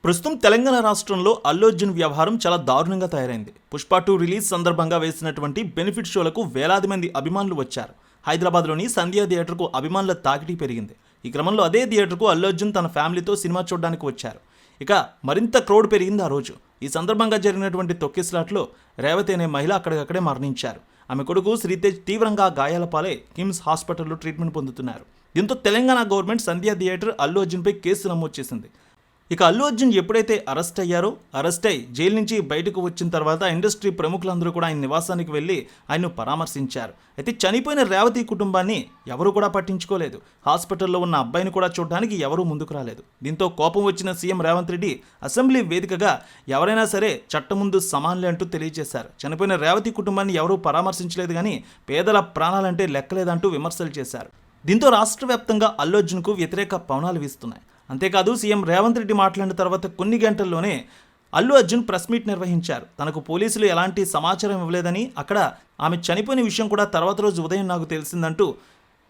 ప్రస్తుతం తెలంగాణ రాష్ట్రంలో అల్లు అర్జున్ వ్యవహారం చాలా దారుణంగా తయారైంది. పుష్ప 2 రిలీజ్ సందర్భంగా వేసినటువంటి బెనిఫిట్ షోలకు వేలాది మంది అభిమానులు వచ్చారు. హైదరాబాద్లోని సంధ్యా థియేటర్కు అభిమానుల తాకిడి పెరిగింది. ఈ క్రమంలో అదే థియేటర్కు అల్లు అర్జున్ తన ఫ్యామిలీతో సినిమా చూడడానికి వచ్చారు. ఇక మరింత క్రౌడ్ పెరిగింది ఆ రోజు. ఈ సందర్భంగా జరిగినటువంటి తొక్కిసలాట్లో రేవతి అనే మహిళ అక్కడికక్కడే మరణించారు. ఆమె కొడుకు శ్రీతేజ్ తీవ్రంగా గాయాల పాలై కిమ్స్ హాస్పిటల్లో ట్రీట్మెంట్ పొందుతున్నారు. దీంతో తెలంగాణ గవర్నమెంట్ సంధ్యా థియేటర్ అల్లు అర్జున్పై కేసు నమోదు చేసింది. ఇక అల్లు అర్జున్ ఎప్పుడైతే అరెస్ట్ అయ్యి జైలు నుంచి బయటకు వచ్చిన తర్వాత ఇండస్ట్రీ ప్రముఖులందరూ కూడా ఆయన నివాసానికి వెళ్ళి ఆయన్ను పరామర్శించారు. అయితే చనిపోయిన రేవతి కుటుంబాన్ని ఎవరు కూడా పట్టించుకోలేదు. హాస్పిటల్లో ఉన్న అబ్బాయిని కూడా చూడడానికి ఎవరూ ముందుకు రాలేదు. దీంతో కోపం వచ్చిన సీఎం రేవంత్ రెడ్డి అసెంబ్లీ వేదికగా ఎవరైనా సరే చట్టం ముందు సమానులే అంటూ తెలియజేశారు. చనిపోయిన రేవతి కుటుంబాన్ని ఎవరూ పరామర్శించలేదు కానీ పేదల ప్రాణాలంటే లెక్కలేదంటూ విమర్శలు చేశారు. దీంతో రాష్ట్ర వ్యాప్తంగా అల్లు అర్జున్కు వ్యతిరేక పవనాలు వీస్తున్నాయి. అంతేకాదు సీఎం రేవంత్ రెడ్డి మాట్లాడిన తర్వాత కొన్ని గంటల్లోనే అల్లు అర్జున్ ప్రెస్ మీట్ నిర్వహించారు. తనకు పోలీసులు ఎలాంటి సమాచారం ఇవ్వలేదని, అక్కడ ఆమె చనిపోయిన విషయం కూడా తర్వాత రోజు ఉదయం నాకు తెలిసిందంటూ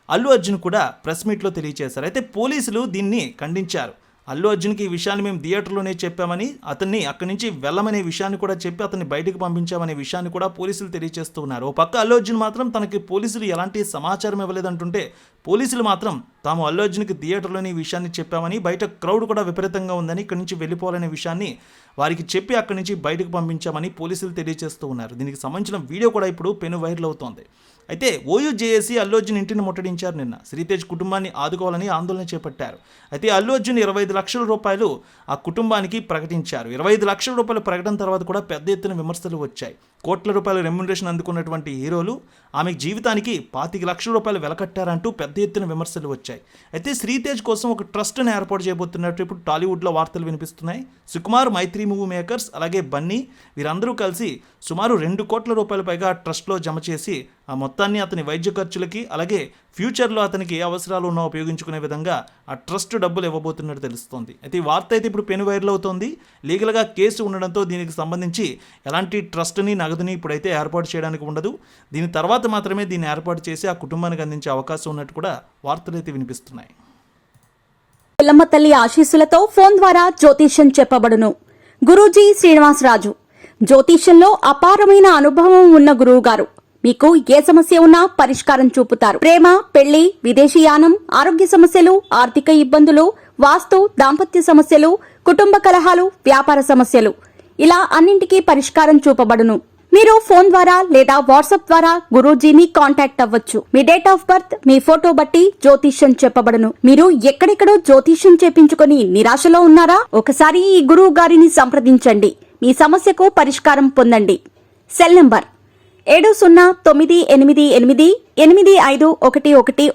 అల్లు అర్జున్ కూడా ప్రెస్ మీట్లో తెలియజేశారు. అయితే పోలీసులు దీన్ని ఖండించారు. అల్లు అర్జున్కి ఈ విషయాన్ని మేము థియేటర్లోనే చెప్పామని, అతన్ని అక్కడి నుంచి వెళ్ళమనే విషయాన్ని కూడా చెప్పి అతన్ని బయటకు పంపించామనే విషయాన్ని కూడా పోలీసులు తెలియజేస్తూ ఉన్నారు. ఓ పక్క అల్లు అర్జున్ మాత్రం తనకి పోలీసులు ఎలాంటి సమాచారం ఇవ్వలేదంటుంటే, పోలీసులు మాత్రం తాము అల్లు అర్జున్కి థియేటర్లోని ఈ విషయాన్ని చెప్పామని, బయట క్రౌడ్ కూడా విపరీతంగా ఉందని, ఇక్కడి నుంచి వెళ్ళిపోవాలనే విషయాన్ని వారికి చెప్పి అక్కడి నుంచి బయటకు పంపించామని పోలీసులు తెలియజేస్తూ ఉన్నారు. దీనికి సంబంధించిన వీడియో కూడా ఇప్పుడు పెను వైరల్ అవుతోంది. అయితే ఓయూ జేఏసీ అల్లు అర్జున్ ఇంటిని ముట్టడించారు. నిన్న శ్రీతేజ్ కుటుంబాన్ని ఆదుకోవాలని ఆందోళన చేపట్టారు. అయితే అల్లు అర్జున్ 25 లక్షల రూపాయలు ఆ కుటుంబానికి ప్రకటించారు. 25 లక్షల రూపాయల ప్రకటన తర్వాత కూడా పెద్ద ఎత్తున విమర్శలు వచ్చాయి. కోట్ల రూపాయల రెమ్యునరేషన్ అందుకున్నటువంటి హీరోలు ఆమె జీవితానికి 25 లక్షల రూపాయలు వెలకట్టారంటూ పెద్ద ఎత్తున విమర్శలు వచ్చాయి. అయితే శ్రీతేజ్ కోసం ఒక ట్రస్ట్ని ఏర్పాటు చేయబోతున్నట్టు ఇప్పుడు టాలీవుడ్లో వార్తలు వినిపిస్తున్నాయి. సుకుమార్, మైత్రి మూవీ మేకర్స్, అలాగే బన్నీ వీరందరూ కలిసి సుమారు 2 కోట్ల రూపాయల పైగా ట్రస్ట్లో జమ చేసి ఆ మొత్తాన్ని అతని వైద్య ఖర్చులకి, అలాగే ఫ్యూచర్లో అతనికి ఏ అవసరాలు ఉన్నా ఉపయోగించుకునే విధంగా ఆ ట్రస్ట్ డబ్బులు ఇవ్వబోతున్నట్టు తెలుస్తోంది. అయితే ఈ వార్త అయితే ఇప్పుడు పెను వైరల్ అవుతోంది. లీగల్గా కేసు ఉండడంతో దీనికి సంబంధించి ఎలాంటి ట్రస్ట్ని, నగదుని ఇప్పుడైతే ఏర్పాటు చేయడానికి ఉండదు. దీని తర్వాత మాత్రమే దీన్ని ఏర్పాటు చేసి ఆ కుటుంబానికి అందించే అవకాశం ఉన్నట్టు కూడా వార్తలు అయితే వినిపిస్తున్నాయి. ఎల్లమ్మ తల్లి ఆశీస్సులతో ఫోన్ ద్వారా జ్యోతిష్యం చెప్పబడును. గురూజీ శ్రీనివాసరాజు జ్యోతిష్యంలో అపారమైన అనుభవం ఉన్న గురువు గారు మీకు ఏ సమస్య ఉన్నా పరిష్కారం చూపుతారు. ప్రేమ, పెళ్లి, విదేశీయానం, ఆరోగ్య సమస్యలు, ఆర్థిక ఇబ్బందులు, వాస్తు, దాంపత్య సమస్యలు, కుటుంబ కలహాలు, వ్యాపార సమస్యలు ఇలా అన్నింటికీ పరిష్కారం చూపబడును. మీరు ఫోన్ ద్వారా లేదా వాట్సాప్ ద్వారా గురూజీని కాంటాక్ట్ అవ్వచ్చు. మీ డేట్ ఆఫ్ బర్త్, మీ ఫోటో బట్టి జ్యోతిష్యం చెప్పబడును. మీరు ఎక్కడెక్కడో జ్యోతిష్యం చేపించుకొని నిరాశలో ఉన్నారా? ఒకసారి ఈ గురువు గారిని సంప్రదించండి. మీ సమస్యకు పరిష్కారం పొందండి. Cell number 7098888511